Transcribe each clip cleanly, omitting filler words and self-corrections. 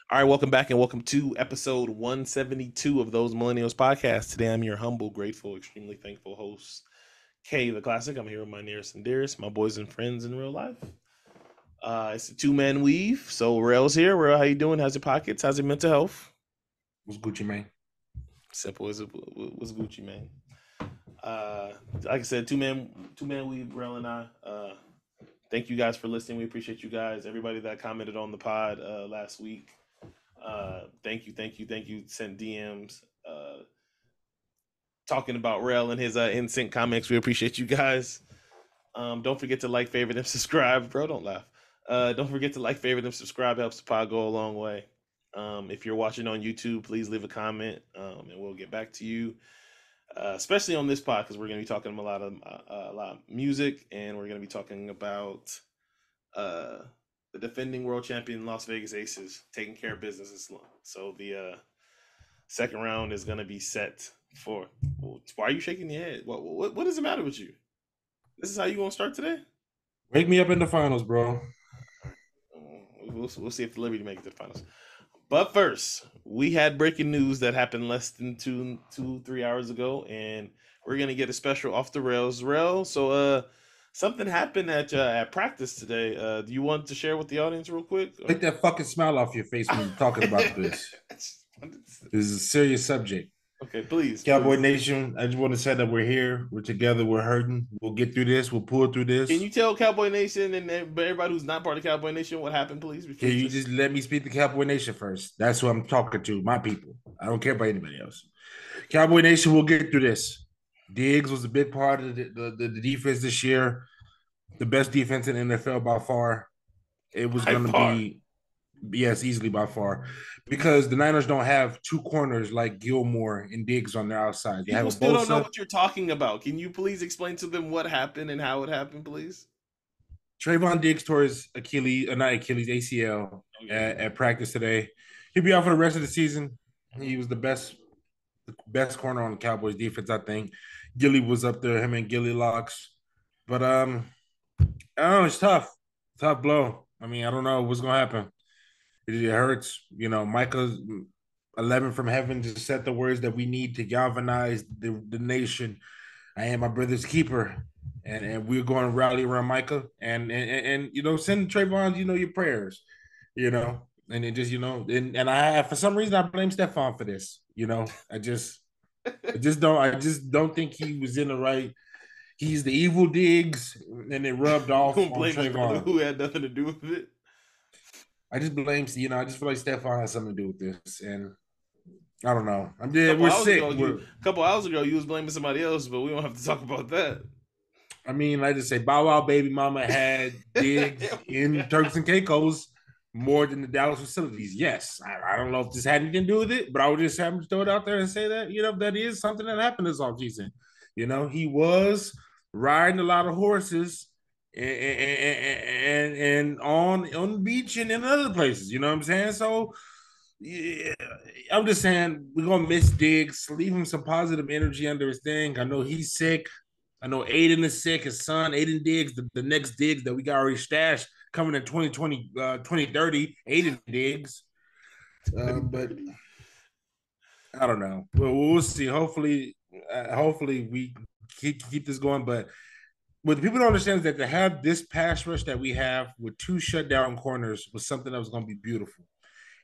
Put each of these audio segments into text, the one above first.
All right, welcome back and welcome to episode 172 of Those Millennials podcast. Today I'm your humble, grateful, extremely thankful host, K the Classic. I'm here with my nearest and dearest, my boys and friends in real life. It's a two-man weave. So Rell's here. Rell, how you doing? How's your pockets? How's your mental health? What's Gucci, man? Simple as it was Gucci, man. Like I said, two-man weave, Rell and I. Thank you guys for listening. We appreciate you guys. Everybody that commented on the pod last week. Thank you. Sent DMs talking about Rell and his in-sync comics. We appreciate you guys. Don't forget to like, favorite, and subscribe. Bro, don't laugh. Don't forget to like, favorite, and subscribe. Helps the pod go a long way. If you're watching on YouTube, please leave a comment, and we'll get back to you. Especially on this pod, because we're going to be talking a lot of music, and we're going to be talking about uh, the defending world champion Las Vegas Aces taking care of business. So the second round is going to be set for. Why are you shaking your head? What is the matter with you? This is how you want to start today? Wake me up in the finals, bro. We'll see if the Liberty make it to the finals. But first, we had breaking news that happened less than 3 hours ago, and we're gonna get a special off the rails. So something happened at practice today. Do you want to share with the audience real quick? Take that fucking smile off your face when you're talking about this. This is a serious subject. Okay, please. Cowboy Nation, I just want to say that we're here. We're together. We're hurting. We'll get through this. We'll pull through Can this. you tell Cowboy Nation and everybody who's not part of Cowboy Nation what happened, please? Can you just let me speak to Cowboy Nation first? That's who I'm talking to, my people. I don't care about anybody else. Cowboy Nation, we'll get through this. Diggs was a big part of the defense this year. The best defense in the NFL by far. It was by going to far? be, yes, easily by far, because the Niners don't have two corners like Gilmore and Diggs on their outside. They have People a still don't know Bosa. what you're talking about. Can you please explain to them what happened and how it happened, please? Trayvon Diggs tore his Achilles, not Achilles, ACL Okay. at practice today. He'll be out for the rest of the season. He was the best corner on the Cowboys defense, I think. Gilly was up there, him and Gilly locks. But I don't know, it's tough blow. I mean, I don't know what's gonna happen. It hurts. Micah's 11 from heaven just said the words that we need to galvanize the nation. I am my brother's keeper. And we're going to rally around Micah and send Trayvon, your prayers, and it just, and I, for some reason, I blame Stefan for this. I just don't think he was in the right. He's the evil Diggs, and it rubbed You off gonna on blame his brother Trayvon. who had nothing to do with it? I just blame, I just feel like Stefan has something to do with this, and I don't know. couple We're hours ago, sick. you a couple hours ago you was blaming somebody else, but we don't have to talk about that. I mean, I just say Bow Wow Baby Mama had Diggs in Turks and Caicos more than the Dallas facilities. Yes, I don't know if this had anything to do with it, but I would just have to throw it out there and say that that is something that happened this offseason. He was riding a lot of horses and on the beach and in other places. You know what I'm saying? So yeah, I'm just saying we're gonna miss Diggs. Leave him some positive energy under his thing. I know he's sick. I know Aiden is sick. His son, Aiden Diggs, the next Diggs that we got already stashed coming in 2020, 2030. Aiden Diggs. But I don't know. We'll see. Hopefully we keep this going. But what people don't understand is that to have this pass rush that we have with two shutdown corners was something that was going to be beautiful.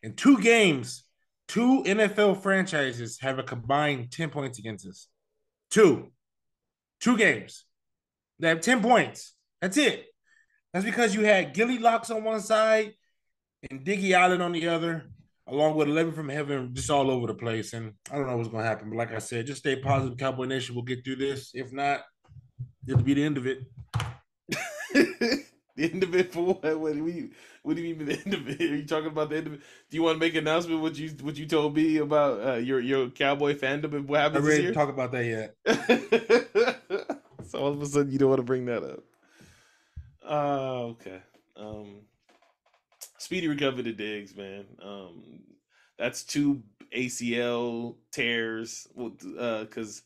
In two games, two NFL franchises have a combined 10 points against us. Two games. They have 10 points. That's it. That's because you had Gilly Locks on one side and Diggy Allen on the other, along with 11 from heaven, just all over the place. And I don't know what's going to happen. But like I said, just stay positive, Cowboy Nation. We'll get through this. If not, it'll be the end of it. The end of it for what? What do you mean the end of it? Are you talking about the end of it? Do you want to make an announcement what you told me about your cowboy fandom and what I happens this ready to year? talk about that yet. So all of a sudden you don't want to bring that up. Okay. Um, Speedy recovery to Diggs, man. That's two ACL tears. Because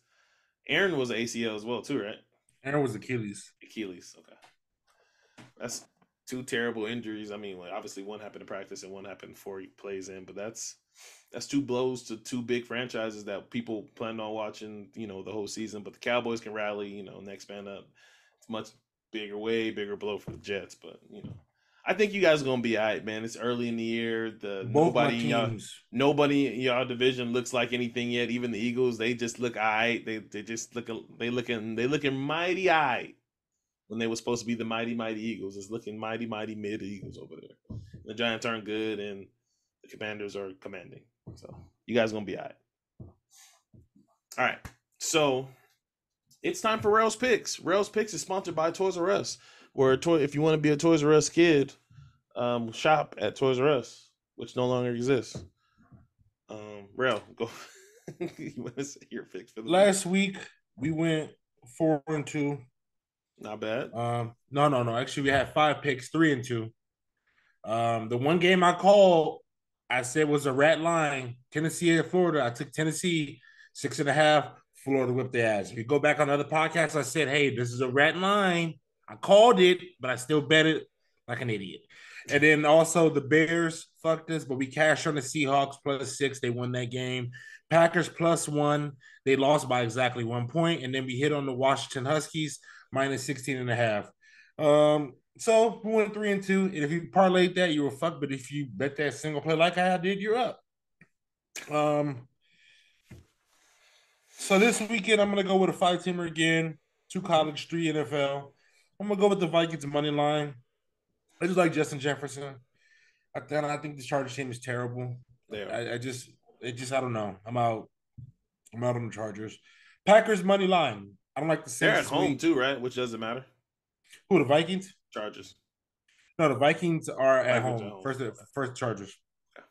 Aaron was ACL as well too, right? Aaron was Achilles. Achilles. Okay. That's two terrible injuries. I mean, like, obviously one happened in practice and one happened before he plays in, but that's two blows to two big franchises that people plan on watching, the whole season. But the Cowboys can rally, next man up. It's much bigger, way bigger blow for the Jets, but I think you guys are gonna be all right, man. It's early in the year. The Both my teams. nobody in y'all division looks like anything yet. Even the Eagles, they just look all right. They just looking mighty all right when they were supposed to be the mighty Eagles. It's looking mighty mid Eagles over there. The Giants aren't good, and the Commanders are commanding. So you guys are gonna be all right. All right. So it's time for Rell's Picks. Rell's Picks is sponsored by Toys R Us. Where if you want to be a Toys R Us kid, shop at Toys R Us, which no longer exists. Rell, go. You want to say your picks for the Last week we went 4-2. Not bad. No. Actually, we had 5 picks, 3-2. The one game I called, I said was a rat line. Tennessee and Florida. I took Tennessee 6.5. Florida whipped their ass. If you go back on other podcasts, I said, hey, this is a rat line. I called it, but I still bet it like an idiot. And then also the Bears fucked us, but we cashed on the Seahawks +6. They won that game. Packers +1. They lost by exactly 1 point. And then we hit on the Washington Huskies -16.5. So we went 3-2. And if you parlayed that, you were fucked. But if you bet that single play like I did, you're up. So this weekend I'm gonna go with a 5-teamer again. 2 college, 3 NFL. I'm gonna go with the Vikings money line. I just like Justin Jefferson. I think the Chargers team is terrible. I just I don't know. I'm out on the Chargers. Packers money line. I don't like the Saints. They're at home too, right? Which doesn't matter. Who, the Vikings? Chargers. No, the Vikings are at home. First Chargers. Okay.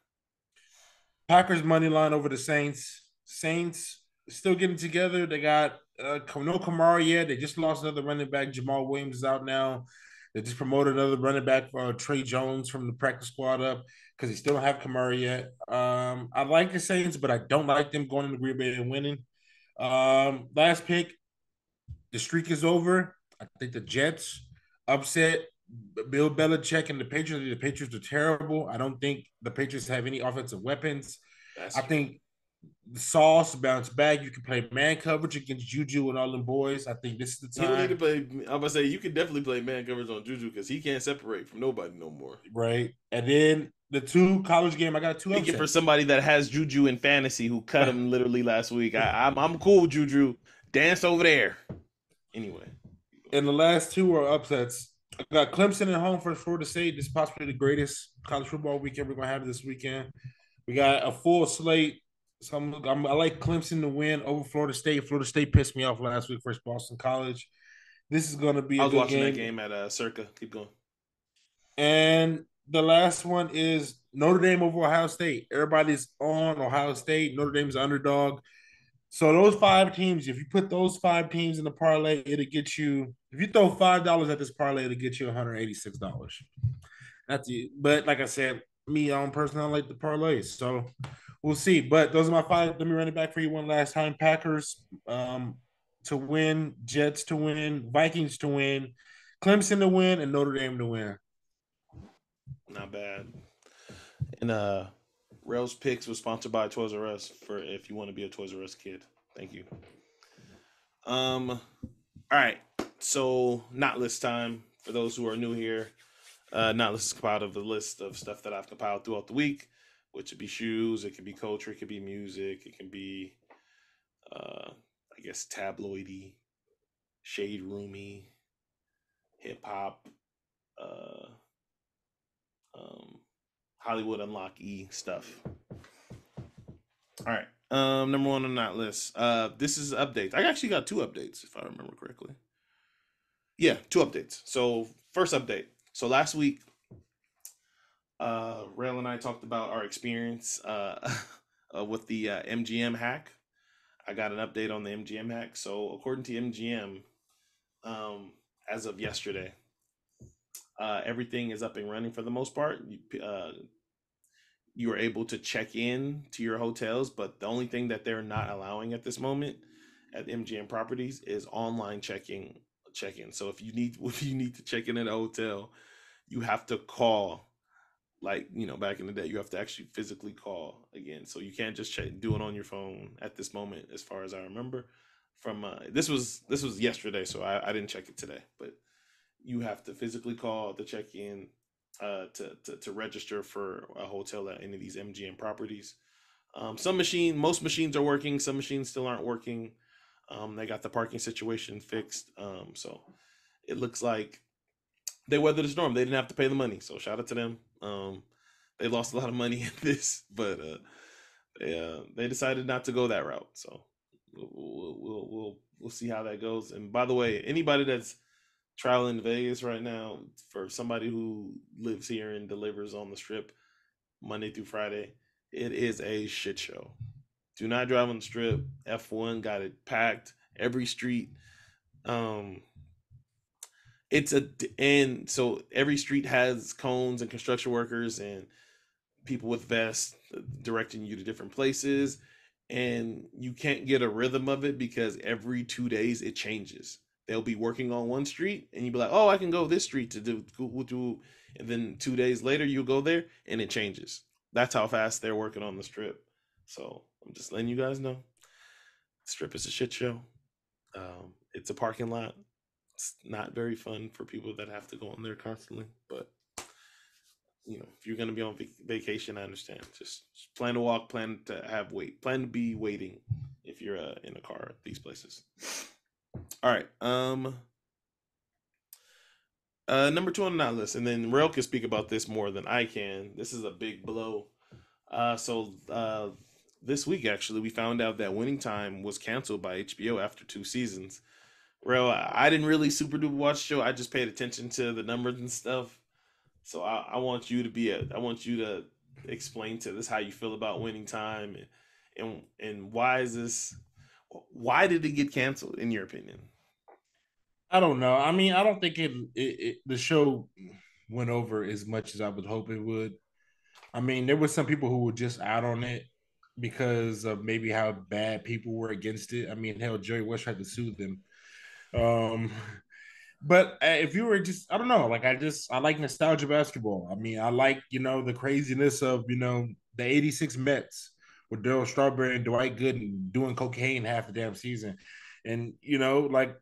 Packers money line over the Saints. Saints still getting together. They got no Kamara yet. They just lost another running back. Jamal Williams is out now. They just promoted another running back for Trey Jones from the practice squad up because they still don't have Kamara yet. I like the Saints, but I don't like them going into Green Bay and winning. Last pick, the streak is over. I think the Jets upset Bill Belichick and the Patriots. The Patriots are terrible. I don't think the Patriots have any offensive weapons. I think the Sauce bounce back. You can play man coverage against Juju and all them boys. I think this is the time. You need to play. I'm gonna say you can definitely play man coverage on Juju because he can't separate from nobody no more. Right, and then the 2 college game. I got 2 upsets. For somebody that has Juju in fantasy who cut him literally last week. I'm cool with Juju. Dance over there. Anyway, and the last 2 are upsets. I got Clemson at home for Florida State. This is possibly the greatest college football weekend we're gonna have this weekend. We got a full slate. So I like Clemson to win over Florida State. Florida State pissed me off last week versus Boston College. This is going to be a good game. I was watching that game at Circa. Keep going. And the last one is Notre Dame over Ohio State. Everybody's on Ohio State. Notre Dame's the underdog. So those 5 teams, if you put those 5 teams in the parlay, it'll get you, if you throw $5 at this parlay, it'll get you $186. That's it. But like I said, me, I don't like the parlays. So we'll see. But those are my 5. Let me run it back for you one last time. Packers to win, Jets to win, Vikings to win, Clemson to win, and Notre Dame to win. Not bad. And Rell's Picks was sponsored by Toys R Us for if you want to be a Toys R Us kid. Thank you. All right. So not list time for those who are new here. Not list is compiled of the list of stuff that I've compiled throughout the week, which would be shoes, it could be culture, it could be music, it can be, I guess, tabloidy, shade roomy, hip hop, Hollywood Unlock-y stuff. All right. Number 1 on that list. This is updates. I actually got 2 updates, if I remember correctly. Yeah, 2 updates. So first update. So last week, Rell and I talked about our experience with the MGM hack. I got an update on the MGM hack. So according to MGM, as of yesterday, everything is up and running for the most part. You are able to check in to your hotels, but the only thing that they're not allowing at this moment at MGM properties is online check-in. So if you need to check in at a hotel, you have to call, like, back in the day, you have to actually physically call again. So you can't just do it on your phone at this moment, as far as I remember. From this was yesterday, so I didn't check it today, but you have to physically call to check in, to register for a hotel at any of these MGM properties. Most machines are working. Some machines still aren't working. They got the parking situation fixed. So it looks like they weathered the storm. They didn't have to pay the money. So shout out to them. They lost a lot of money in this, but they decided not to go that route. So we'll see how that goes. And by the way, anybody that's traveling to Vegas right now, for somebody who lives here and delivers on the strip Monday through Friday, it is a shit show. Do not drive on the strip. F1 got it packed. Every street. Um, it's a and so every street has cones and construction workers and people with vests directing you to different places, and you can't get a rhythm of it because every 2 days it changes. They'll be working on one street and you'll be like, oh, I can go this street to do, and then 2 days later you go there and it changes. That's how fast they're working on the strip. So I'm just letting you guys know, the strip is a shit show. It's a parking lot. It's not very fun for people that have to go on there constantly, but if you're going to be on vacation, I understand. Just plan to walk, plan to plan to be waiting if you're in a car at these places. All right. Number 2 on that list, and then Rell can speak about this more than I can. This is a big blow. So this week, actually, we found out that Winning Time was canceled by HBO after 2 seasons. Rell, I didn't really super duper watch the show. I just paid attention to the numbers and stuff. So I want you to I want you to explain to this how you feel about Winning Time, and why did it get canceled in your opinion? I don't know. I mean, I don't think the show went over as much as I would hope it would. I mean, there were some people who were just out on it because of maybe how bad people were against it. I mean, hell, Jerry West tried to sue them. Um, but if you were just, I don't know, like I like nostalgia basketball. I mean, I like the craziness of the '86 Mets with Darryl Strawberry and Dwight Gooden doing cocaine half the damn season, and like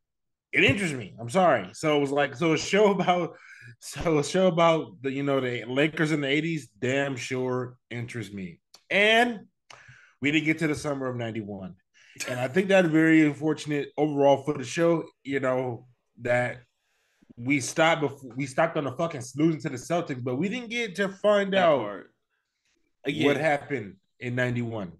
it interests me. I'm sorry. So it was like a show about the Lakers in the '80s. Damn sure interests me. And we didn't get to the summer of '91, and I think that's very unfortunate overall for the show. That we stopped on the fucking losing to the Celtics, but we didn't get to find That out part what again. happened in '91.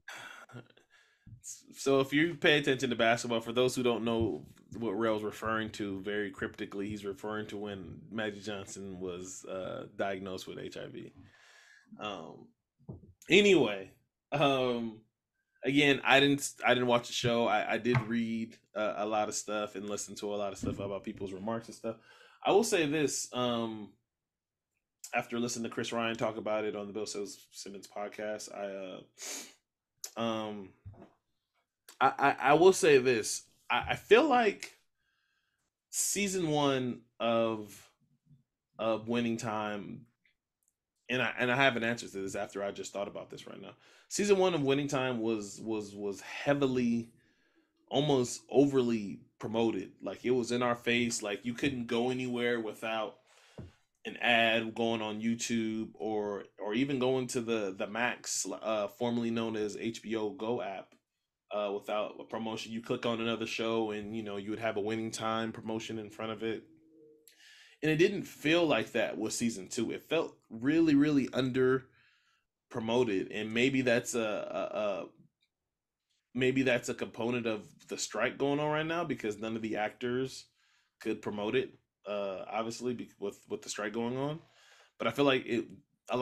So if you pay attention to basketball, for those who don't know what Rell's referring to, very cryptically, he's referring to when Magic Johnson was diagnosed with HIV. Um, anyway, um, again, I didn't watch the show. I did read a lot of stuff and listen to a lot of stuff about people's remarks and stuff. I will say this: after listening to Chris Ryan talk about it on the Bill Simmons podcast, um, I will say this: I feel like season 1 of Winning Time, and I have an answer to this after I just thought about this right now. Season 1 of Winning Time was heavily, almost overly promoted. Like, it was in our face. Like, you couldn't go anywhere without an ad going on YouTube, or even going to the Max, formerly known as HBO Go app, without a promotion. You click on another show and you would have a Winning Time promotion in front of it. And it didn't feel like that with season 2. It felt really, really under promoted, and maybe that's a component of the strike going on right now, because none of the actors could promote it, obviously, with the strike going on. But I feel like a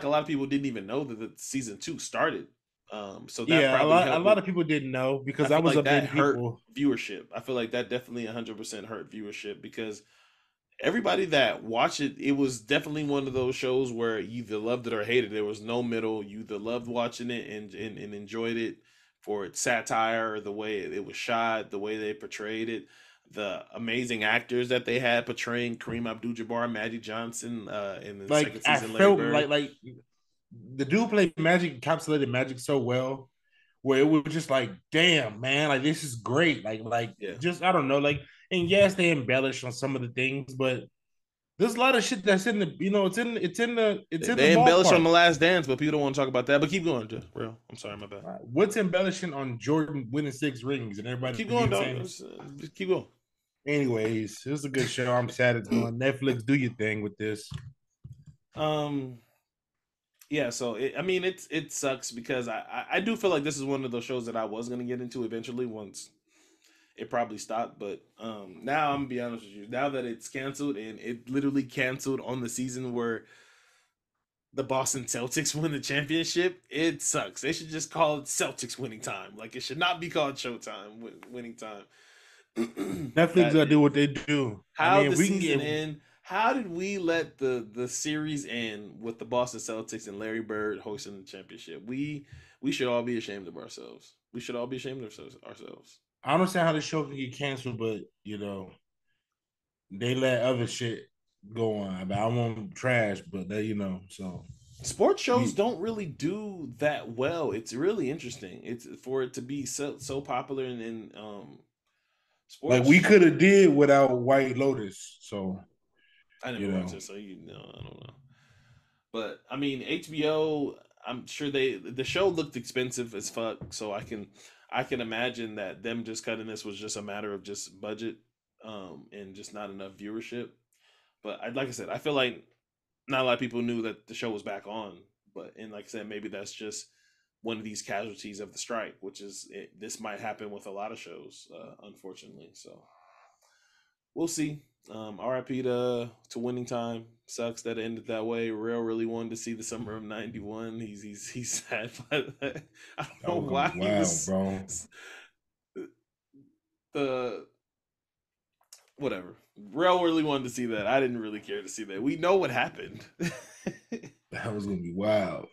lot of people didn't even know that the season 2 started. So that Yeah, probably a helped lot with. of people didn't know I because feel that was like a that big hurt people. viewership. I feel like that definitely 100% hurt viewership, because everybody that watched it, it was definitely one of those shows where you either loved it or hated it. There was no middle. You either loved watching it and enjoyed it for its satire, the way it was shot, the way they portrayed it. the amazing actors that they had portraying Kareem Abdul-Jabbar, Magic Johnson, in the Like second I season, Larry felt Bird. like the dude played Magic, encapsulated Magic so well, where it was just like, damn, man, like this is great. Like Yeah, just I don't know, like, and yes, they embellish on some of the things, but there's a lot of shit that's in the, it's in the they embellish on ballpark. the Last Dance, but people don't want to talk about that. But keep going, Jeff. Real. I'm sorry, my bad. What's embellishing on Jordan winning 6 rings and everybody Keep going, being dog. saying? Just keep going. Anyways, it was a good show. I'm sad it's going. Netflix, do your thing with this. Um, yeah. So I mean, it sucks because I do feel like this is one of those shows that I was gonna get into eventually once it probably stopped. But now I'm gonna be honest with you. Now that it's canceled and it literally canceled on the season where the Boston Celtics win the championship, it sucks. They should just call it Celtics winning time. Like it should not be called Showtime winning time. Netflix that gotta do what they do. I How mean, the if we can season get end? How did we let the series end with the Boston Celtics and Larry Bird hosting the championship? We should all be ashamed of ourselves. We should all be ashamed of ourselves. I understand how the show can get canceled, but they let other shit go on. But I want trash, but they, so Sports shows we don't really do that well. It's really interesting. It's for it to be so popular in like we sports. could have did without White Lotus. So I you never watched know, it, so you know I don't know. But I mean, HBO. I'm sure the show looked expensive as fuck, so I can imagine that them just cutting this was just a matter of just budget, and just not enough viewership. But like I said, I feel like not a lot of people knew that the show was back on. But and like I said, maybe that's just one of these casualties of the strike, which is this might happen with a lot of shows, unfortunately. So we'll see. RIP to Winning Time. Sucks that it ended that way. Rell really wanted to see the summer of '91. He's sad, but I don't that know was gonna be why he wild, was bro. the whatever. Rell really wanted to see that. I didn't really care to see that. We know what happened. That was gonna be wild.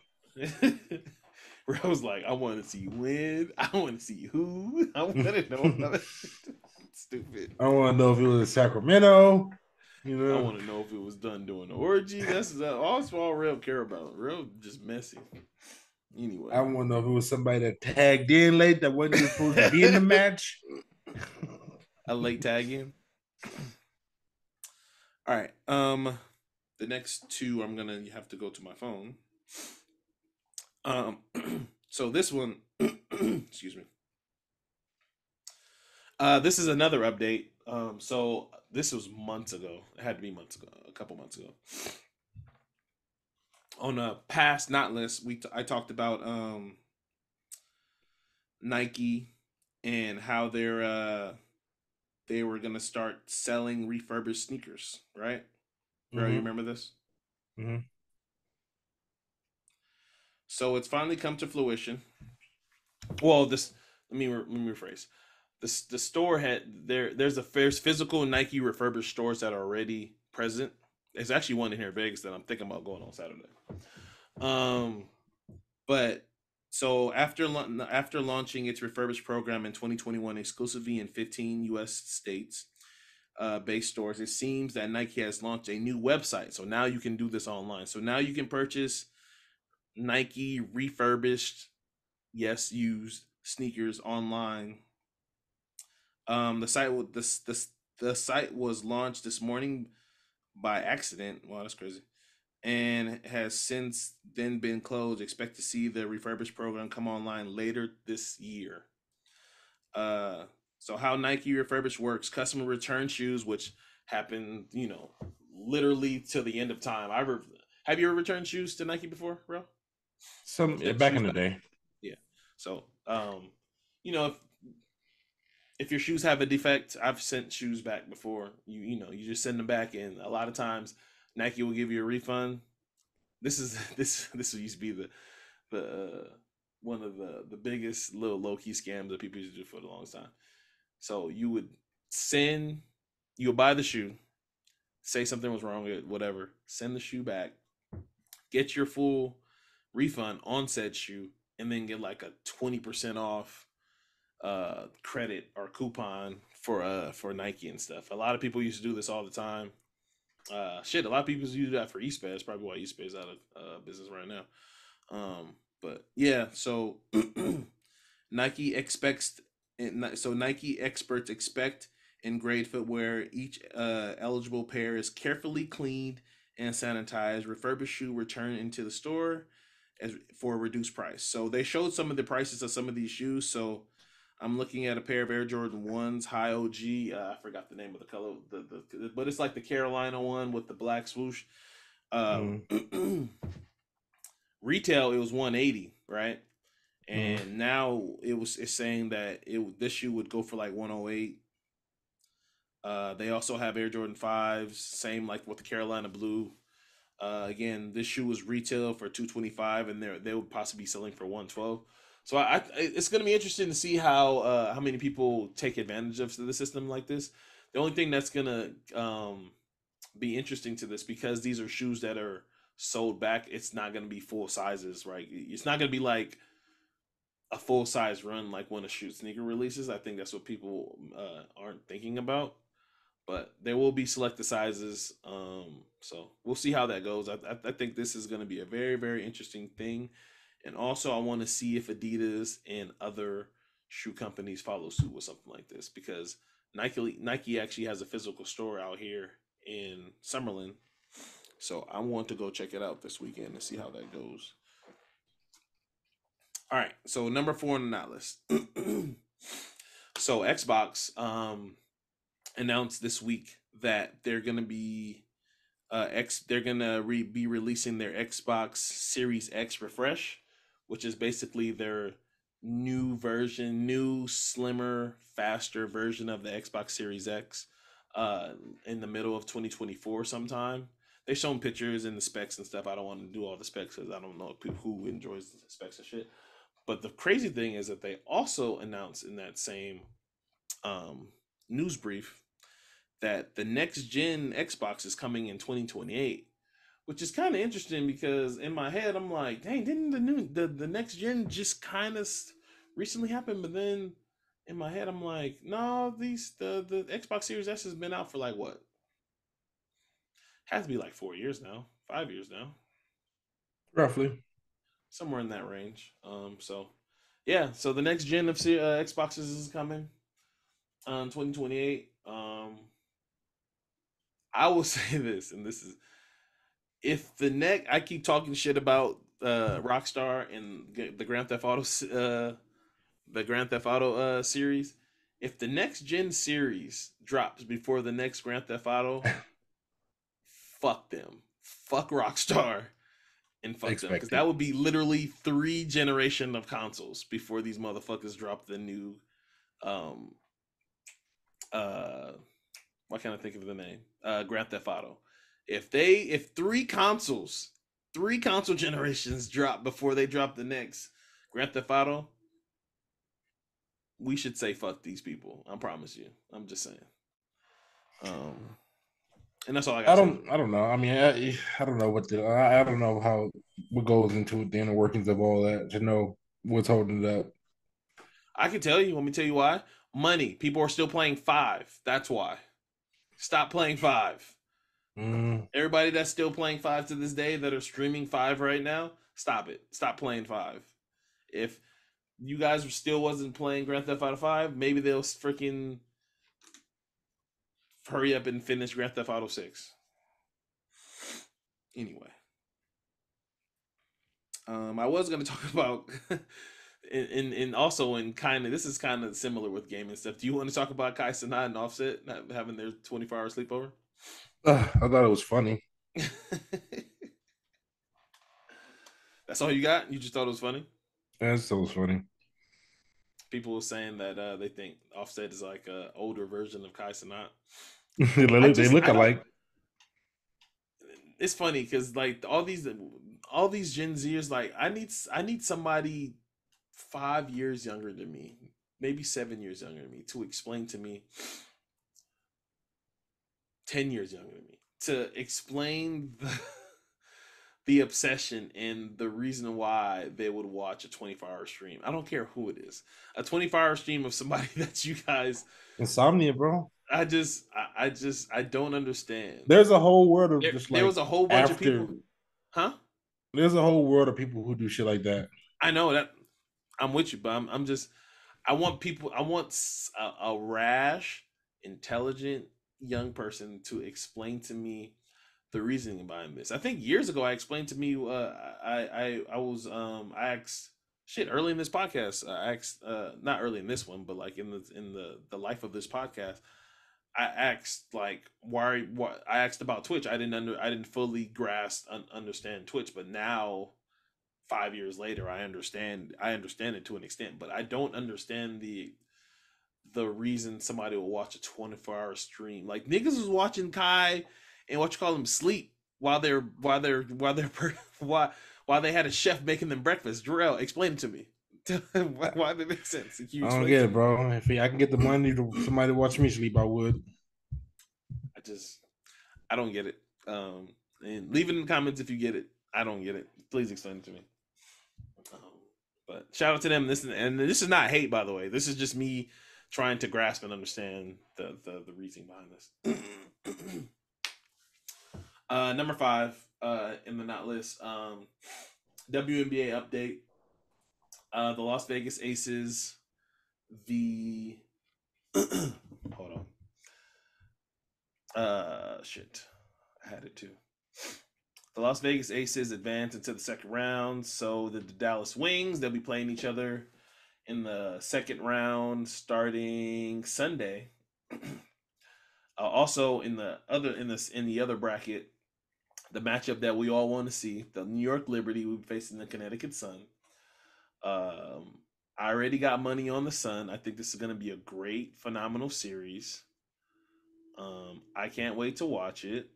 Rell was like, I want to see you win. I want to see who. I want to know. Stupid. I want to know if it was in Sacramento. You I know, want to know if it was done during the orgy. That's all Real care about. Real just messy. Anyway, I want to know if it was somebody that tagged in late that wasn't even supposed to be in the match. a late tag in. All right. The next two, I'm gonna have to go to my phone. Um, so this one, excuse me. This is another update. So this was months ago. It had to be months ago, a couple months ago. On a past not list, I talked about Nike and how they were gonna start selling refurbished sneakers, right? Bro, you Mm-hmm. remember this? Mm-hmm. So it's finally come to fruition. Well, this let me rephrase. The store there's physical Nike refurbished stores that are already present. There's actually one in here in Vegas that I'm thinking about going on Saturday. Um, but so after launching its refurbished program in 2021 exclusively in 15 U.S. states based stores, it seems that Nike has launched a new website. So now you can do this online. So now you can purchase Nike refurbished, yes, used sneakers online. The site the site was launched this morning by accident. Wow, that's crazy. And has since then been closed. Expect to see the refurbished program come online later this year. Uh, so how Nike refurbished works: customer return shoes, which happen, literally to the end of time. Have you ever returned shoes to Nike before, bro? Some Sent back shoes in the back. day. Yeah. So, if your shoes have a defect, I've sent shoes back before. You just send them back, and a lot of times Nike will give you a refund. This is this used to be the one of the biggest little low key scams that people used to do for the longest time. So you would buy the shoe, say something was wrong with it, whatever, send the shoe back, get your full refund on said shoe, and then get like a 20% off credit or coupon for Nike and stuff. A lot of people used to do this all the time. Shit, a lot of people use that for eSpay. That's probably why eSpay is out of business right now. But yeah, so Nike expects Nike experts expect in grade footwear each eligible pair is carefully cleaned and sanitized. Refurbished shoe return into the store as for a reduced price. So they showed some of the prices of some of these shoes. So I'm looking at a pair of Air Jordan ones, high OG. I forgot the name of the color, but it's like the Carolina one with the black swoosh. Uh, Mm, Retail it was 180, right? mm. And now it's saying that this shoe would go for like 108. They also have Air Jordan 5s, same like with the Carolina Blue. Again, this shoe was retail for 225, and they would possibly be selling for 112. So it's going to be interesting to see how many people take advantage of the system like this. The only thing that's going to be interesting to this, because these are shoes that are sold back, it's not going to be full sizes, right? It's not going to be like a full size run like when a shoe sneaker releases. I think that's what people aren't thinking about. But there will be selected sizes, so we'll see how that goes. I think this is going to be a very very interesting thing, and also I want to see if Adidas and other shoe companies follow suit with something like this, because Nike actually has a physical store out here in Summerlin, so I want to go check it out this weekend and see how that goes. All right, so number 4 on the list. So Xbox announced this week that they're gonna be be releasing their Xbox Series X refresh, which is basically their new version, new slimmer, faster version of the Xbox Series X, in the middle of 2024 sometime. They shown pictures and the specs and stuff. I don't want to do all the specs because I don't know who enjoys the specs and shit. But the crazy thing is that they also announced in that same um, news brief that the next gen Xbox is coming in 2028, which is kind of interesting because in my head I'm like, dang, didn't the next gen just kind of recently happen? But then in my head I'm like, no, the Xbox Series S has been out for like what? Has to be like 4 years now, 5 years now, Roughly. somewhere in that range. So yeah, so the next gen of Xboxes is coming on 2028. I will say this, and this is, if I keep talking shit about Rockstar and the Grand Theft Auto series. If the next gen series drops before the next Grand Theft Auto, fuck them, fuck Rockstar, and fuck them, because that Expected. would be literally 3 generation of consoles before these motherfuckers drop the new um uh why can't I think of the name? Grand Theft Auto. If 3 console generations drop before they drop the next Grand Theft Auto, we should say fuck these people. I promise you. I'm just saying. Um, and that's all I gotta say. I don't know. I mean, I don't know I don't know how what goes into it, the inner workings of all that to know what's holding it up. I can tell you. Let me tell you why. Money. People are still playing five. That's why. Stop playing five. Mm, Everybody that's still playing five to this day that are streaming five right now, stop it. Stop playing five. If you guys still wasn't playing Grand Theft Auto 5, maybe they'll freaking hurry up and finish Grand Theft Auto 6. Anyway, I was gonna talk about in also in kind of, this is kind of similar with gaming stuff. Do you want to talk about Kai Cenat and Offset not having their 24-hour sleepover? I thought it was funny. That's all you got? You just thought it was funny? That's so funny. People were saying that they think Offset is like a older version of Kai Cenat. They look I don't. alike. It's funny because like all these Gen Zers, like I need somebody 5 years younger than me, maybe 7 years younger than me, to explain to me, 10 years younger than me, to explain the obsession and the reason why they would watch a 24-hour stream. I don't care who it is. A 24-hour stream of somebody that you guys Insomnia, bro. I don't understand. There's a whole world of There, just there like was a whole bunch of after. people, huh? There's a whole world of people who do shit like that. I know that I'm with you, but I'm just I want people. I want a rash, intelligent young person to explain to me the reasoning behind this. I think years ago I explained to me. I was I asked shit early in this podcast. I asked not early in this one, but like in the life of this podcast. I asked like why I asked about Twitch. I didn't fully grasp understand Twitch, but now 5 years later I understand it to an extent, but I don't understand the reason somebody will watch a 24-hour stream. Like niggas was watching Kai and what you call them sleep while they had a chef making them breakfast. Jarrell, explain it to me. Why did it make sense? Can you I don't explain it get to it, me? bro. If I can get the money to somebody to watch me sleep, I would. I just I don't get it. And leave it in the comments if you get it. I don't get it. Please explain it to me. Um, but shout out to them. This is not hate, by the way. This is just me trying to grasp and understand the reasoning behind this. Number five in the not list. WNBA update. The Las Vegas Aces. The hold on. Shit. I had it too. The Las Vegas Aces advance into the second round. So the Dallas Wings, they'll be playing each other in the second round starting Sunday. Also in the other bracket, the matchup that we all want to see, the New York Liberty will be facing the Connecticut Sun. I already got money on the Sun. I think this is going to be a great, phenomenal series. I can't wait to watch it.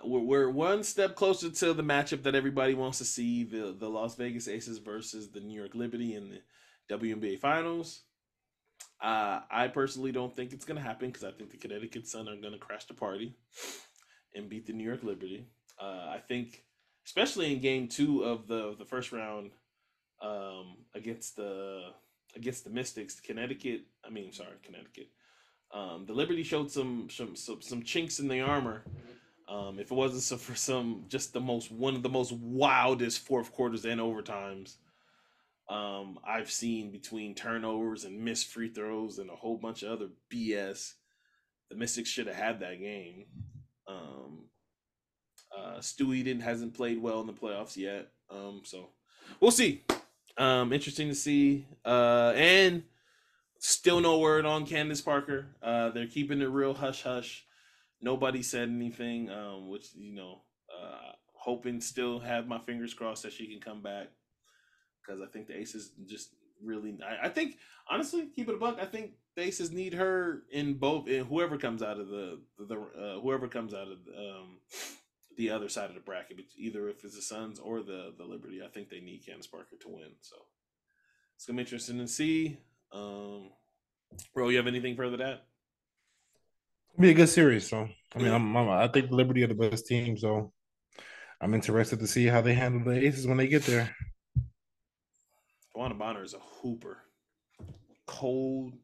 We're one step closer to the matchup that everybody wants to see, the Las Vegas Aces versus the New York Liberty in the WNBA Finals. I personally don't think it's going to happen because I think the Connecticut Sun are going to crash the party and beat the New York Liberty. I think, especially in Game 2 of the first round against the Mystics, Connecticut. I mean, sorry, Connecticut. The Liberty showed some chinks in the armor. If it wasn't for some just one of the most wildest fourth quarters and overtimes I've seen between turnovers and missed free throws and a whole bunch of other BS, the Mystics should have had that game. Stewie hasn't played well in the playoffs yet, so we'll see. Interesting to see, and still no word on Candace Parker. They're keeping it real hush hush. Nobody said anything, which hoping still have my fingers crossed that she can come back because I think the Aces just really. I think honestly, keep it a buck. I think the Aces need her in both. In whoever comes out of whoever comes out of the other side of the bracket, either if it's the Suns or the Liberty. I think they need Candace Parker to win. So it's gonna be interesting to see. Bro, you have anything further to add? It'll be a good series. So I mean, Yeah. I think the Liberty are the best team. So I'm interested to see how they handle the Aces when they get there. Tawana Bonner is a hooper. Cold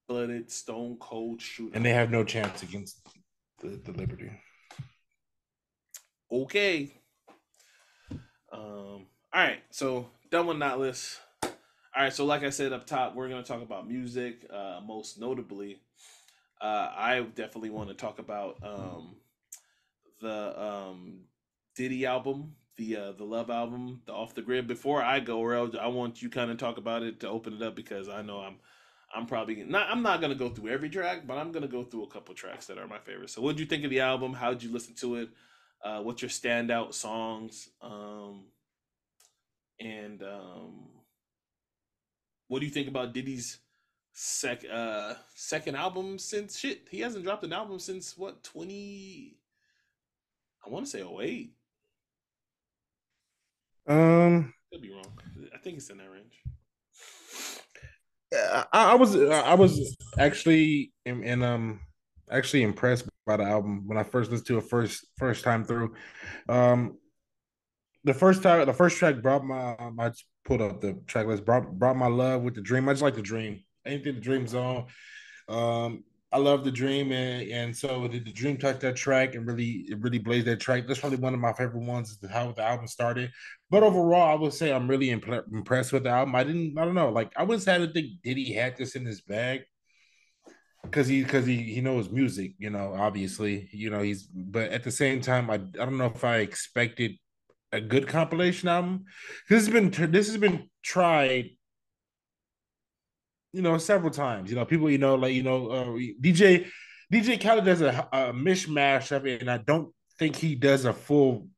blooded, stone cold shooter. And they have no chance against the Liberty. Okay. All right. So done with not list. All right. So like I said up top, we're gonna talk about music. Most notably, I definitely want to talk about the Diddy album, the Love album, the Off the Grid. Before I go, Rel, I want you kind of talk about it to open it up because I know I'm probably not. I'm not gonna go through every track, but I'm gonna go through a couple tracks that are my favorites. So, what did you think of the album? How did you listen to it? What's your standout songs? And what do you think about Diddy's second album since shit? He hasn't dropped an album since what 20? I want to say 08. Could be wrong. I think it's in that range. I was actually in Actually impressed by the album when I first listened to it first time through. Um, the first track brought I just pulled up the track list. Brought my love with the dream. I just like the dream. Anything the dream zone. Um, I love the dream, and so the dream touched that track and really blazed that track. That's probably one of my favorite ones. Is how the album started. But overall, I would say I'm really impressed with the album. I don't know, like I wouldn't say I didn't think Diddy had this in his bag because he knows music, obviously, but at the same time, I don't know if I expected a good compilation album. This has been tried, several times. People, DJ Khaled does a mishmash of it, and I don't think he does a full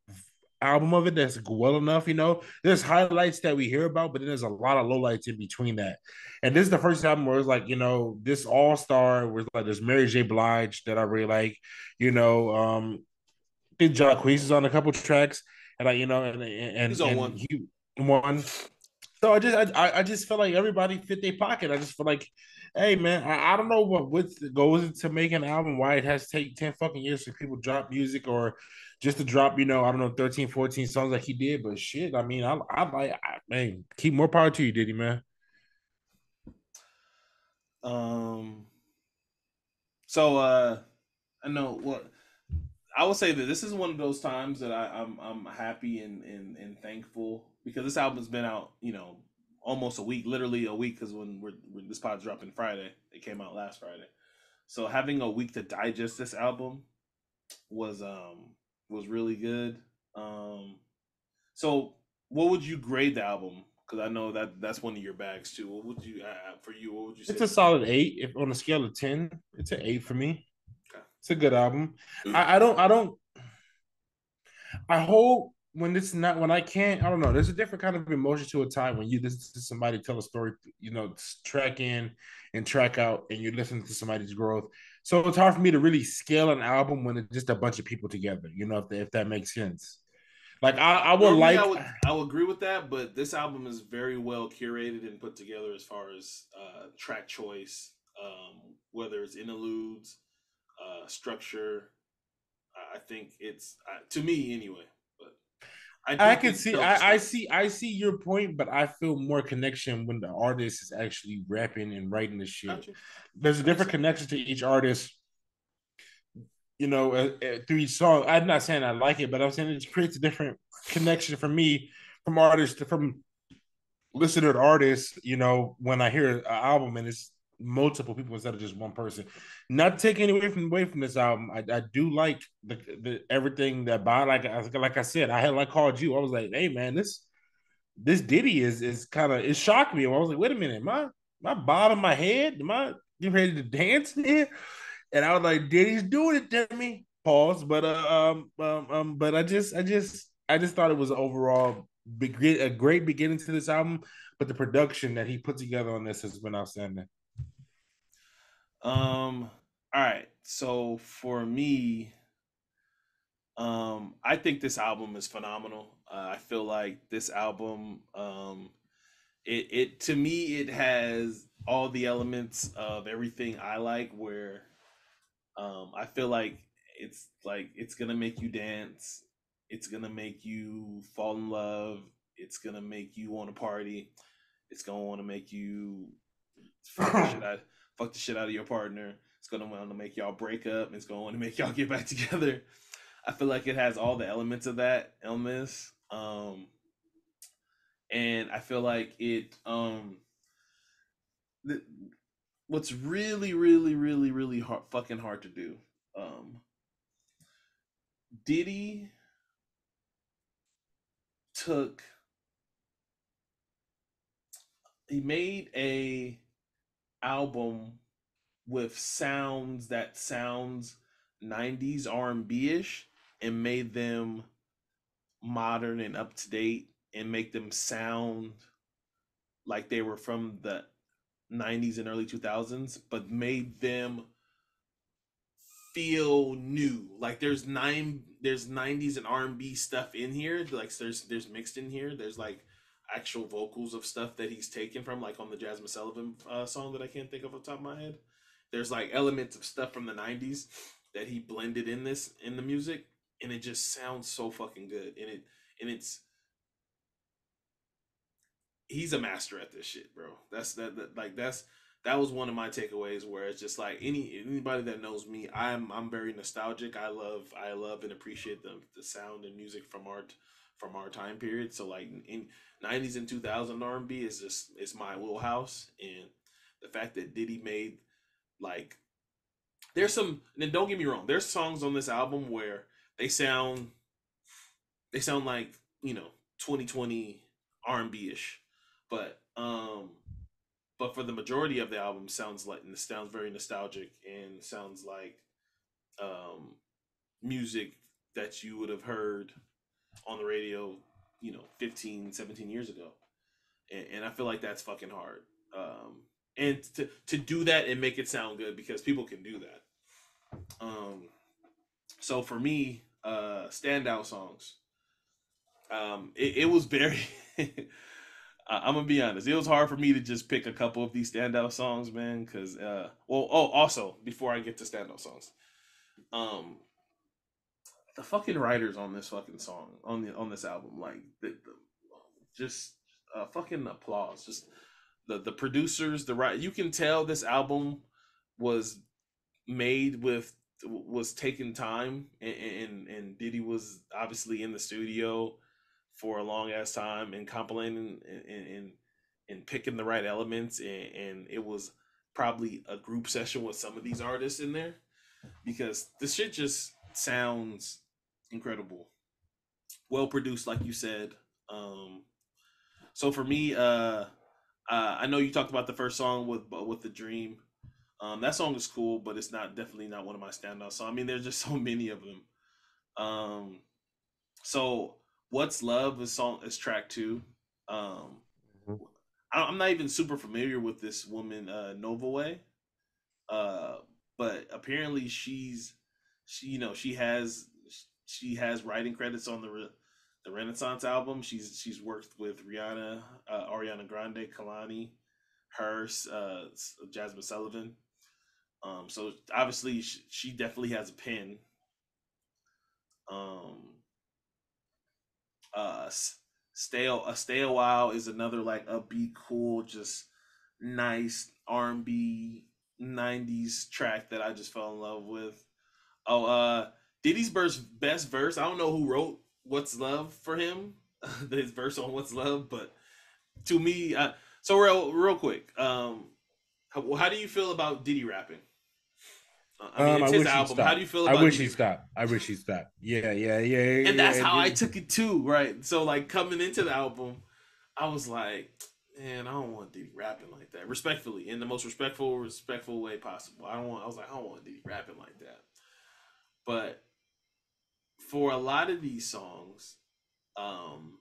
album of it that's well enough. There's highlights that we hear about, but then there's a lot of lowlights in between that. And this is the first album where it's like, this all star was like there's Mary J. Blige that I really like. You know, I think Jacquees is on a couple tracks, and He's on one. he won. So I just feel like everybody fit their pocket. I just feel like, hey man, I don't know what goes into making an album, why it has to take 10 fucking years for people to drop music or just to drop, I don't know, 13, 14 songs like he did. But shit, I mean, man, keep more power to you, Diddy, man. Um. So I know what I will say that this is one of those times that I'm happy and thankful because this album's been out, almost a week, literally a week, because when this pod dropping Friday, it came out last Friday. So having a week to digest this album was was really good. Um, so what would you grade the album? Because I know that's one of your bags too. What would you for you? What would you It's say? a solid 8. If on a scale of 10, it's an 8 for me. Okay. It's a good album. I don't I hope when this not when I can't, I don't know. There's a different kind of emotion to a time when you listen to somebody tell a story, track in and track out, and you listen to somebody's growth. So it's hard for me to really scale an album when it's just a bunch of people together. If that makes sense. Like I would Normally, like. I would agree with that, but this album is very well curated and put together as far as track choice, whether it's interludes, structure. I think it's to me anyway. But I do I can think it see, tells a story. I see your point, but I feel more connection when the artist is actually rapping and writing the shit. Got you. There's a That makes different sense. connection to each artist, through each song. I'm not saying I like it, but I'm saying it creates a different connection for me from artists from listener to artists. When I hear an album and it's multiple people instead of just one person. Not taking away from this album, I do like the everything that by like I said, I had like called you. I was like, hey man, this Diddy is kind of it shocked me. I was like, wait a minute, my bobbing my head? Am I getting ready to dance here? And I was like, Diddy's doing it to me. Pause. But I just thought it was overall a great beginning to this album. But the production that he put together on this has been outstanding. All right. So for me, I think this album is phenomenal. I feel like this album, it to me, it has all the elements of everything I like. Where I feel like it's gonna make you dance, it's gonna make you fall in love, it's gonna make you want to party, it's gonna want to make you fuck the shit out, fuck the shit out of your partner. It's gonna want to make y'all break up. It's gonna want to make y'all get back together. I feel like it has all the elements of that illness. And I feel like th- what's really hard, fucking hard to do. Um, Diddy took, he made a album with sounds that sounds 90s R&B ish and made them modern and up to date and make them sound like they were from the 90s and early 2000s, but made them feel new. Like there's 90s and R&B stuff in here. Like there's mixed in here. There's like actual vocals of stuff that he's taken from, like on the Jasmine Sullivan song that I can't think of off the top of my head. there's like elements of stuff from the '90s that he blended in the music, and it just sounds so fucking good. And it's he's a master at this shit, bro. That was one of my takeaways where it's just like anybody that knows me, I'm very nostalgic. I love and appreciate the sound and music from our time period. So like in '90s and 2000 R&B is just it's my wheelhouse, and the fact that Diddy made like there's some, and don't get me wrong, there's songs on this album where they sound they sound like, 2020 R&B ish, but for the majority of the album sounds very nostalgic and sounds like um music that you would have heard on the radio, 15, 17 years ago. And I feel like that's fucking hard. And to do that and make it sound good, because people can do that. So for me, standout songs, it was very I'm gonna be honest. It was hard for me to just pick a couple of these standout songs, man. Because, also before I get to standout songs, um, the fucking writers on this fucking song on this album, like just fucking applause. Just the producers, the right. You can tell this album was made with was taking time, and Diddy was obviously in the studio for a long ass time and compiling and picking the right elements, and it was probably a group session with some of these artists in there, because this shit just sounds incredible, well produced, like you said. um so for me, I know you talked about the first song with the dream. That song is cool, but it's not definitely not one of my standouts. So I mean, there's just so many of them. um so what's love is track two. um Mhm. I'm not even super familiar with this woman, Nova Way. uh, but apparently she has writing credits on the Renaissance album. She's worked with Rihanna, Ariana Grande, Kalani, Hers, Jasmine Sullivan. So obviously she definitely has a pen. Um, uh, Stay a While is another like upbeat, cool, just nice R&B '90s track that I just fell in love with. Oh, Diddy's best verse. I don't know who wrote "What's Love" for him, his verse on "What's Love," but to me, so real quick, how do you feel about Diddy rapping? I mean, I it's his wish he'd album. How do stop. you feel I about wish Diddy? he'd stop. I wish he'd stop. Yeah, yeah, yeah, And yeah. that's how I Yeah. took it too, right? So like coming into the album, I was like, man, I don't want Diddy rapping like that. Respectfully, in the most respectful way possible. I was like, I don't want Diddy rapping like that. But for a lot of these songs, um,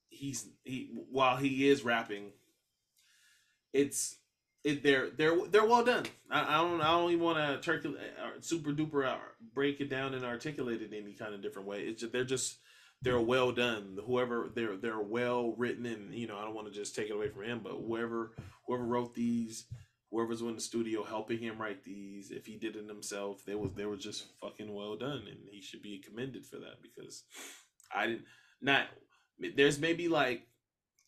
he while he is rapping, it's they're well done. I don't even want to super duper break it down and articulate it in any kind of different way. It's just they're well done. Whoever they're well written, and I don't want to just take it away from him, but whoever wrote these, whoever's in the studio helping him write these, if he did it himself, they were just fucking well done, and he should be commended for that, because I didn't not there's maybe like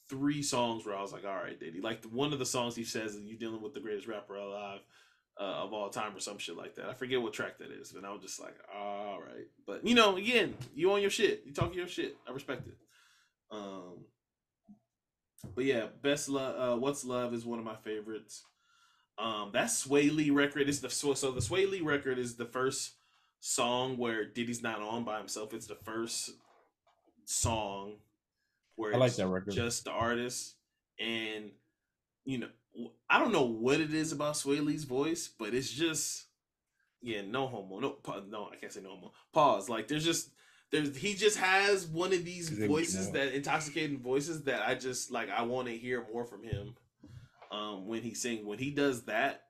three songs where I was like, all right, Diddy. Like one of the songs he says, "You dealing with the greatest rapper alive of all time," or some shit like that. I forget what track that is, but I was just like, all right. But again, you on your shit, you talking your shit. I respect it. Um, but yeah, best love. What's Love is one of my favorites. That Sway Lee record is the Sway Lee record is the first song where Diddy's not on by himself. It's the first song where I like it's that record. just the artist. And you know, I don't know what it is about Sway Lee's voice, but it's just, yeah, no homo, no, I can't say no homo. Pause. Like he just has one of these Is it what you voices, want? that intoxicating voices, that I just like. I want to hear more from him. When he sings, when he does that,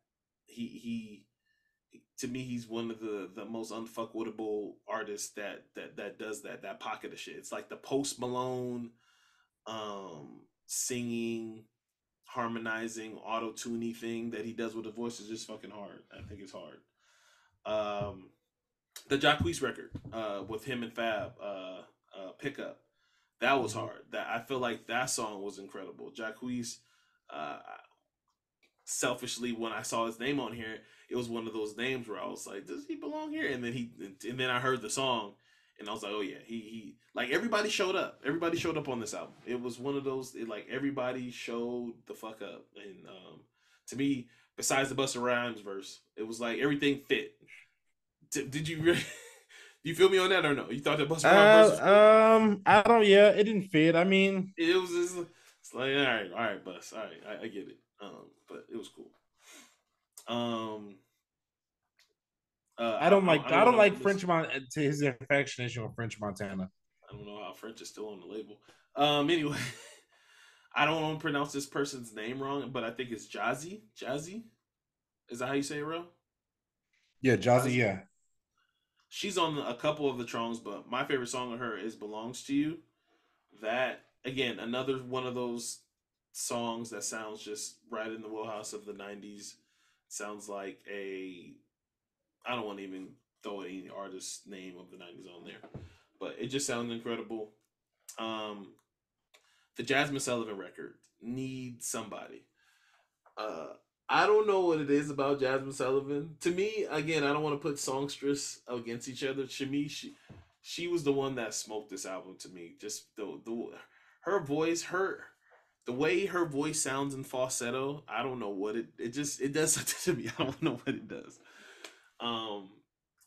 he to me, he's one of the most unfuckwittable artists that does that pocket of shit. It's like the Post Malone singing, harmonizing auto tuney thing that he does with the voice is just fucking hard. I think it's hard. Um, the Jacquees record with him and Fab, pickup, that was Mhm. hard. That I feel like that song was incredible. Jacquees, uh, selfishly, when I saw his name on here, it was one of those names where I was like, does he belong here? And then I heard the song, and I was like, oh yeah, he like everybody showed up. Everybody showed up on this album. It was one of those like everybody showed the fuck up, and to me, besides the Busta Rhymes verse, it was like everything fit. Did you really? Do you feel me on that or no? You thought that Busta Rhymes verse was cool? I don't. Yeah, it didn't fit. I mean, It was just, it's like all right, Bus, all right, I get it. But it was cool. Um, I I don't don't know. like to his infection on French Montana. I don't know how French is still on the label. Anyway, I don't want to pronounce this person's name wrong, but I think it's Jazzy. Jazzy, is that how you say it, real? Yeah, Jazzy. Jazzy. Yeah, She's on a couple of the Trongs, but my favorite song of her is "Belongs to You." That again, another one of those songs that sounds just right in the wheelhouse of the '90s. Sounds like a, I don't want to even throw any artist name of the '90s on there, but it just sounds incredible. Um, the Jasmine Sullivan record needs somebody. Uh, I don't know what it is about Jasmine Sullivan. To me, again, I don't want to put songstress against each other. To me, she was the one that smoked this album. To me, just the her voice, the way her voice sounds in falsetto. I don't know what it does something to me. I don't know what it does. Um,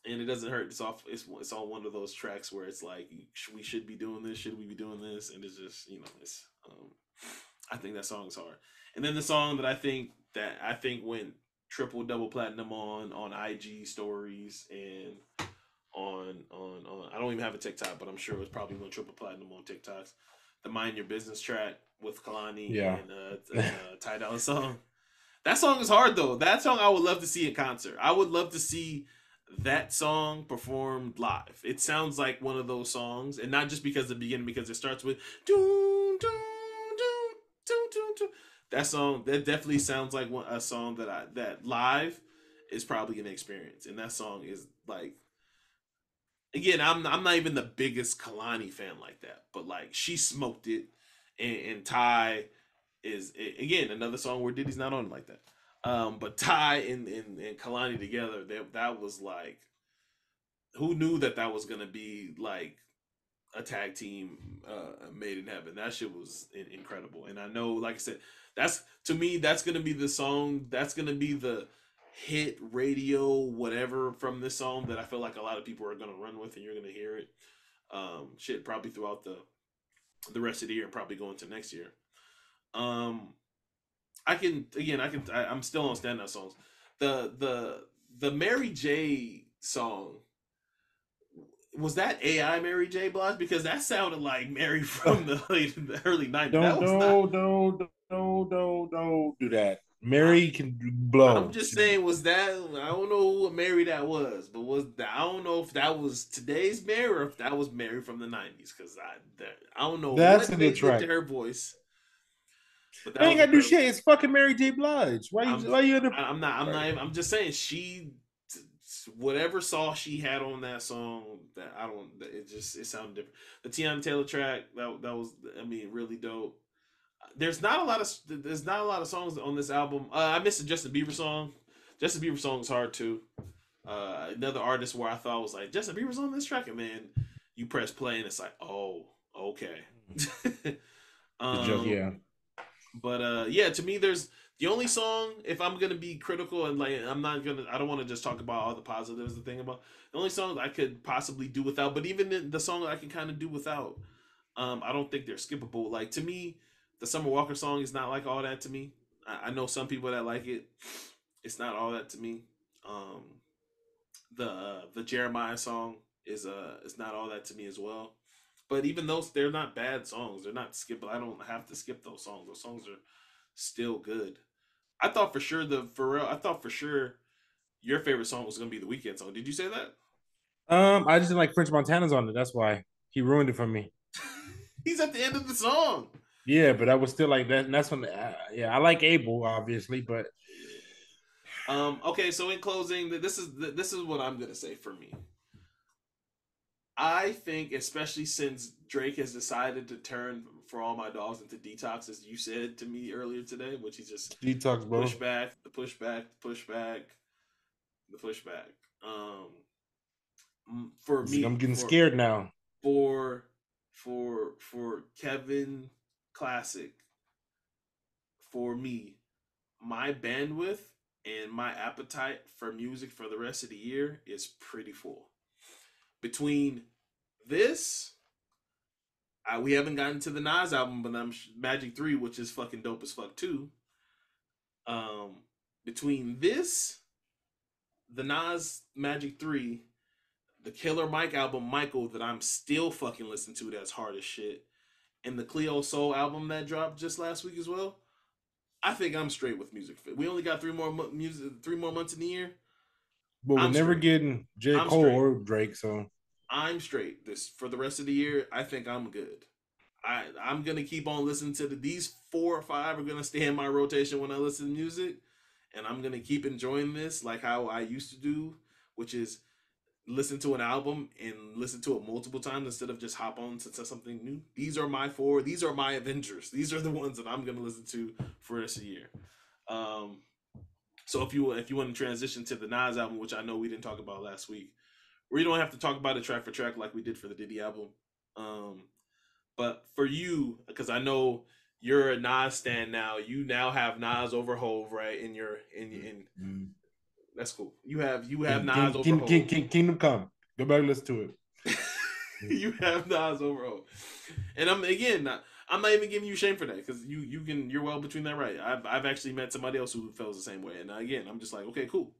and it doesn't hurt. It's on one of those tracks where it's like we should be doing this. Should we be doing this? And it's just it's. I think that song is hard. And then the song that I think went triple double platinum on IG stories and on I don't even have a TikTok, but I'm sure it was probably went triple platinum on TikToks. The Mind Your Business track with Kalani yeah. and Ty Dolla song. That song is hard though. That song I would love to see in concert. I would love to see that song performed live. It sounds like one of those songs, and not just because the beginning, because it starts with doon doon doon doon doon doon. That song that definitely sounds like a song that live is probably an experience, and that song is like again, I'm not even the biggest Kalani fan like that, but like she smoked it, and Ty is again another song where Diddy's not on it like that. But Ty and Kalani together, that was like, who knew that was gonna be like a tag team made in heaven. That shit was incredible, and I know, like I said, that's to me that's gonna be the song. That's gonna be the hit radio whatever from this song that I feel like a lot of people are gonna run with, and you're gonna hear it. Shit, probably throughout the rest of the year and probably going to next year. Um, I'm still on standout songs. The Mary J song, was that AI Mary J. Blige? Because that sounded like Mary from the early '90s. That was not. Don't do that. I, Mary can I'm blow. just saying, was that? I don't know what Mary that was, but I don't know if that was today's Mary or if that was Mary from the '90s. Because I don't know That's what a they good did to track. her voice, but They that ain't was gotta do incredible. shit. It's fucking Mary J. Blige. I'm Why you in the I'm right? not even, I'm just saying whatever sauce she had on that song, that I don't, it sounded different. The Tiana Taylor track, that was, I mean, really dope. There's not a lot of songs on this album. I missed the Justin Bieber song. Justin Bieber song is hard too. Another artist where I thought was like Justin Bieber's on this track, and then you press play and it's like, oh, okay. The joke, um, yeah. but yeah, to me, there's the only song. If I'm gonna be critical and like, I don't want to just talk about all the positives. The thing about the only songs I could possibly do without, but even the song I can kind of do without, I don't think they're skippable. Like to me, the Summer Walker song is not like all that to me. I know some people that like it. It's not all that to me. Um, the Jeremiah song is not all that to me as well. But even those, they're not bad songs. They're not skippable. I don't have to skip those songs. Those songs are still good. I thought for sure the Pharrell. I thought for sure your favorite song was gonna be the Weekend song. Did you say that? I just didn't like French Montana's on it. That's why he ruined it for me. He's at the end of the song. Yeah, but I was still like that. And that's when, yeah, I like Abel, obviously, but Okay, so in closing, this is what I'm gonna say for me. I think, especially since Drake has decided to turn For All My Dogs into Detox, as you said to me earlier today, which is just detox, bro. the pushback, the pushback, the pushback. For I'm me, getting scared now. for for Kevin Classic, for me, my bandwidth and my appetite for music for the rest of the year is pretty full. Between this, we haven't gotten to the Nas album, but I'm Magic 3, which is fucking dope as fuck too. Um, between this, the Nas Magic 3, the Killer Mike album Michael that I'm still fucking listening to, that's hard as shit, and the Cleo Soul album that dropped just last week as well. I think I'm straight with music. We only got 3 more months in the year. But we're I'm never straight. getting J. I'm Cole straight. or Drake, so I'm straight. This for the rest of the year. I think I'm good. I'm gonna keep on listening to these 4 or 5 are gonna stay in my rotation when I listen to music, and I'm gonna keep enjoying this like how I used to do, which is listen to an album and listen to it multiple times instead of just hop on to something new. These are my four. These are my Avengers. These are the ones that I'm gonna listen to for the rest of the year. Um, so if you want to transition to the Nas album, which I know we didn't talk about last week, we don't have to talk about it track for track like we did for the Diddy album. Um, but for you, because I know you're a Nas stan now, you now have Nas over Hove, right? In your in mm. that's cool. You have Nas over Hove. Kingdom Come. Go back and listen to it. You have Nas over Hove, and I'm not even giving you shame for that because you're well between that, right? I've actually met somebody else who feels the same way, and again, I'm just like, okay, cool.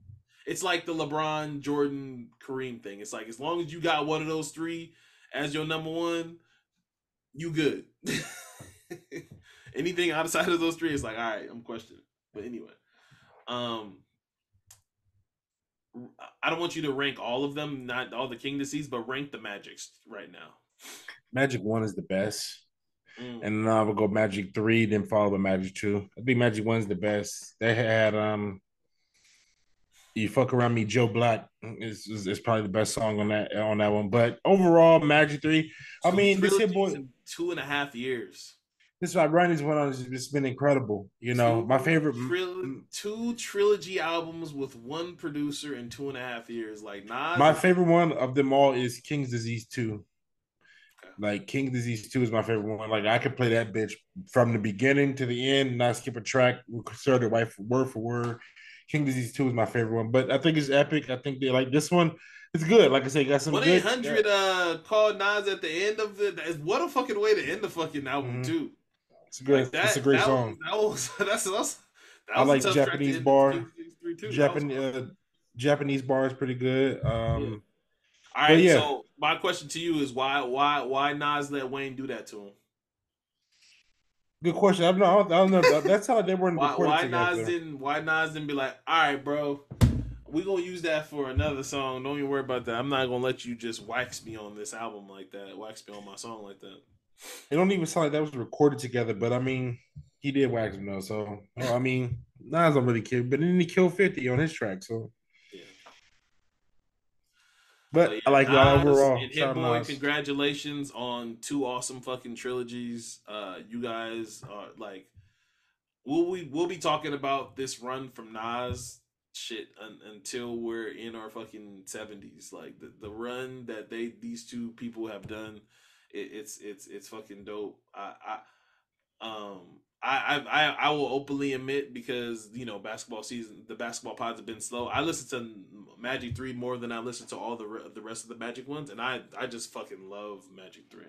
It's like the LeBron, Jordan, Kareem thing. It's like as long as you got one of those three as your number one, you good. Anything outside of those three is like, all right, I'm questioning. But anyway, um, I don't want you to rank all of them, not all the King Disease, but rank the Magics right now. Magic 1 is the best. Mm. And then I would go Magic 3, then follow by Magic 2. I think Magic 1 is the best. They had You Fuck Around Me, Joe Black is probably the best song on that one. But overall, Magic 3, I Two mean, this hit trilogies boy, in 2.5 years. this like Ronnie's went on, it's been incredible. My favorite, Two trilogy albums with one producer in 2.5 years. Like Nas my is favorite one of them all is King's Disease 2. okay. Like King Disease 2 is my favorite one. Like I could play that bitch from the beginning to the end, not skip a track, start it right word for word. King Disease 2 is my favorite one. But I think it's epic. I think they like this one. It's good. Like I said, got some One eight good. hundred called Nas at the end of the. What a fucking way to end the fucking album Mm-hmm. too. It's Like good. It's a that. great That was song. that was that I was a like tough track to Japanese end into bar. King's Disease 3 too. That was Japan hard. Japanese bar is pretty good. Yeah. All But right. yeah, So my question to you is why Nas let Wayne do that to him? good question. I don't know. That's how they weren't recorded together. Why Nas didn't be like, all right, bro, we gonna use that for another song. Don't even worry about that. I'm not gonna let you just wax me on this album like that. Wax me on my song like that. It don't even sound like that was recorded together. But I mean, he did wax him though. So I mean, Nas don't really care. But then he killed 50 on his track. So, Yeah. But but I yeah, like y'all Nas overall. and Hit Shout out Boy, Nas. congratulations on 2 awesome fucking trilogies. You guys are like, we'll be talking about this run from Nas shit until we're in our fucking 70s. Like the run that these two people have done, it's fucking dope. I will openly admit because the basketball pods have been slow. I listen to Magic 3 more than I listen to all the rest of the Magic ones, and I just fucking love Magic 3.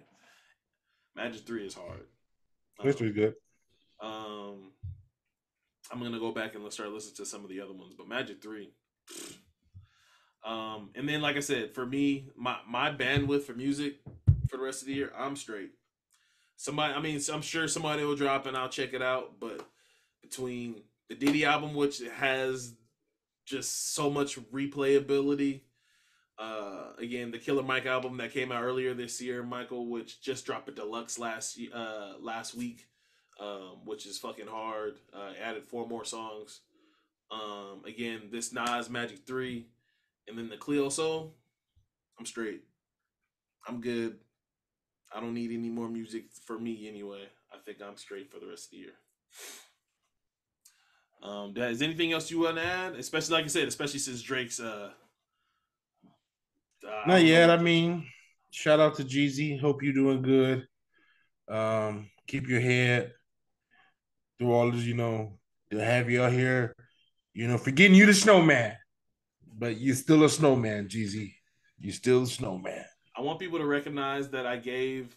Magic 3 is hard. That's pretty good. Um, I'm gonna go back and start listening to some of the other ones, but Magic 3. And then like I said, for me, my bandwidth for music for the rest of the year, I'm straight. I'm sure somebody will drop and I'll check it out. But between the Diddy album, which has just so much replayability, again, the Killer Mike album that came out earlier this year, Michael, which just dropped a deluxe last week. which is fucking hard. Added 4 more songs. Again, this Nas Magic 3, and then the Cleo Soul. I'm straight. I'm good. I don't need any more music for me anyway. I think I'm straight for the rest of the year. Is anything else you want to add? Especially like I said, especially since Drake's I Not don't know yet. I what. mean, shout out to Jeezy. Hope you're doing good. Keep your head through all this, to have you out here, forgetting you the snowman. But you're still a snowman, Jeezy. You're still a snowman. I want people to recognize that I gave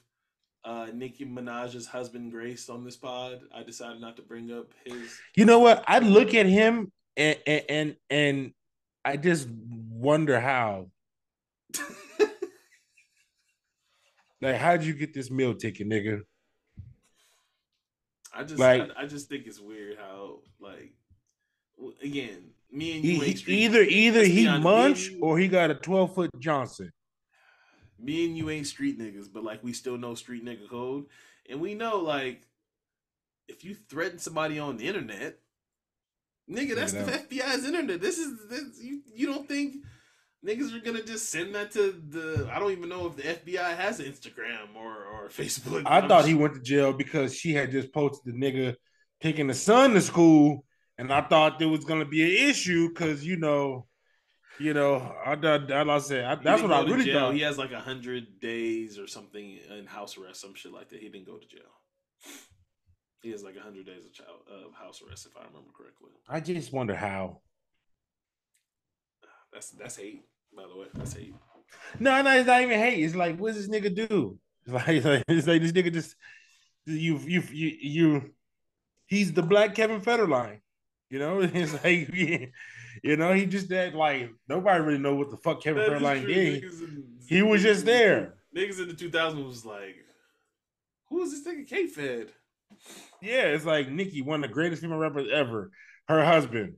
Nicki Minaj's husband Grace on this pod. I decided not to bring up his. You know what? I look at him and I just wonder how. Like, how'd you get this meal ticket, nigga? Like, I just think it's weird how like again, me and you ain't he street. either Let's be he honest, me and munch you, or he got a 12-foot Johnson. me and you ain't street niggas, but like we still know street nigga code, and we know like if you threaten somebody on the internet, nigga, that's the FBI's internet. This you don't think niggas are gonna just send that to the? I don't even know if the FBI has Instagram or Facebook. I thought he went to jail because she had just posted the nigga taking the son to school, and I thought there was gonna be an issue because I said He that's didn't what I go to really jail. thought. He has like 100 days or something in house arrest, some shit like that. He didn't go to jail. He has like 100 days of house arrest, if I remember correctly. I just wonder how. That's hate, by the way. That's hate. No, it's not even hate. It's like, what does this nigga do? It's like this nigga just you. He's the Black Kevin Federline. It's like he just that like nobody really know what the fuck Kevin That is Federline true. did. He was just there. Niggas in the 2000s was like, who is this nigga K-Fed? Yeah, it's like Nicki, one of the greatest female rappers ever. Her husband,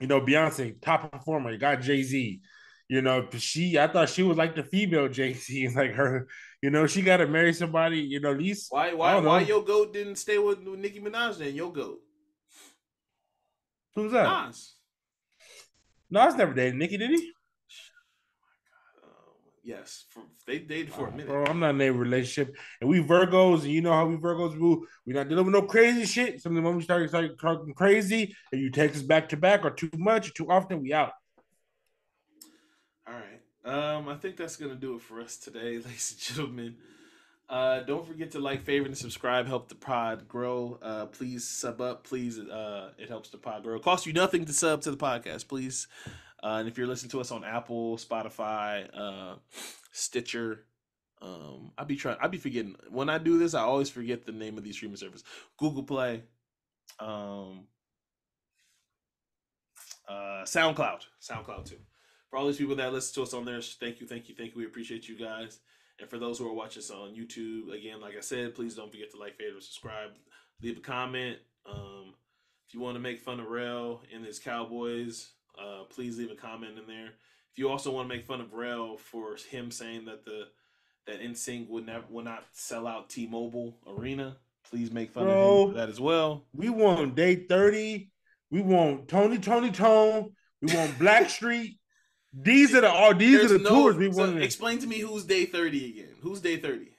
Beyonce, top performer, got Jay-Z. I thought she was like the female Jay-Z. It's like her, she got to marry somebody, at least. Why your goat didn't stay with Nicki Minaj then? Your goat. Who's that? Nas. Nas never dated Nicki, did he? Yes, they dated for a minute. Bro, I'm not in a relationship, and we Virgos, and you know how we Virgos do. We're not dealing with no crazy shit. Some of the moments start talking crazy, and you text us back to back, or too much, or too often, we out. All right. I think that's gonna do it for us today, ladies and gentlemen. Don't forget to like, favorite, and subscribe. Help the pod grow. Please sub up. Please, it helps the pod grow. It costs you nothing to sub to the podcast. Please. And if you're listening to us on Apple, Spotify, Stitcher, I be forgetting. When I do this, I always forget the name of these streaming services. Google Play, SoundCloud too. For all these people that listen to us on there, thank you. We appreciate you guys. And for those who are watching us on YouTube, again, like I said, please don't forget to like, favorite, subscribe, leave a comment. If you want to make fun of Rell and his Cowboys, please leave a comment in there. If you also want to make fun of Rell for him saying that that NSYNC would not sell out T-Mobile Arena, please make fun of him for that as well. We want Day 30. We want Tony Tone. We want Blackstreet. These are the tours we want. So explain to me who's Day 30 again. Who's Day 30?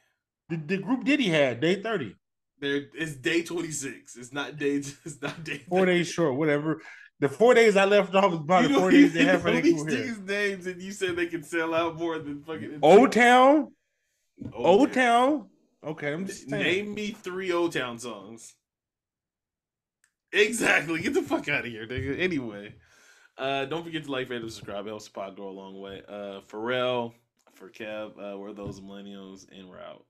The group Diddy had Day 30. It's Day 26. It's not Day 4 days short, whatever. The 4 days I left off was about the 4 days they have for their these niggas' names, and you said they can sell out more than fucking Old Town. Okay, I'm just saying. Name me 3 Old Town songs. Exactly. Get the fuck out of here, nigga. Anyway, don't forget to like, favorite, and subscribe. It helps the pod grow a long way. For Rell, for Kev, we're those millennials, and we're out.